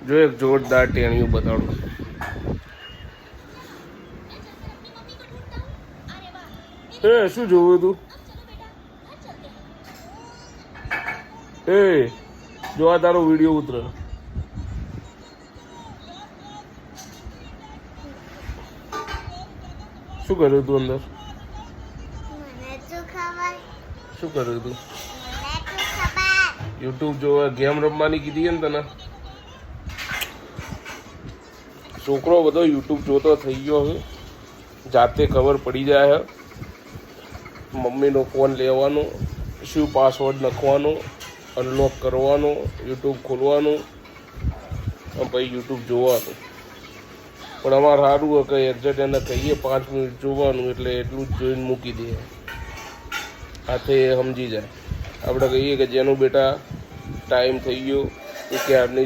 જો એક જોરદાર ટેણીયું બતાડું. એ શું જોવું તું? એ જો આ તારો વિડીયો ઉતરે. શું કર્યું તું અંદર? શું કર્યું તું? યુટ્યુબ જોવા ગેમ રમવાની કીધી ને તને? છોકરો બધો યુટ્યુબ જોતો થઈ ગયો છે. જાતે ખબર પડી જાય છે. મમ્મીનો ફોન લેવાનો, શું પાસવર્ડ લખવાનો, અનલોક કરવાનો, યુટ્યુબ ખોલવાનું પછી યુટ્યુબ જોવાનું. પણ અમારે સારું હોય કે એક્ઝેક્ટ એને કહીએ 5 મિનિટ જોવાનું એટલે એટલું જ જોઈને મૂકી દે. હાથે એ સમજી જાય. આપણે કહીએ કે જેનું બેટા ટાઈમ થઈ ગયો એ ક્યારની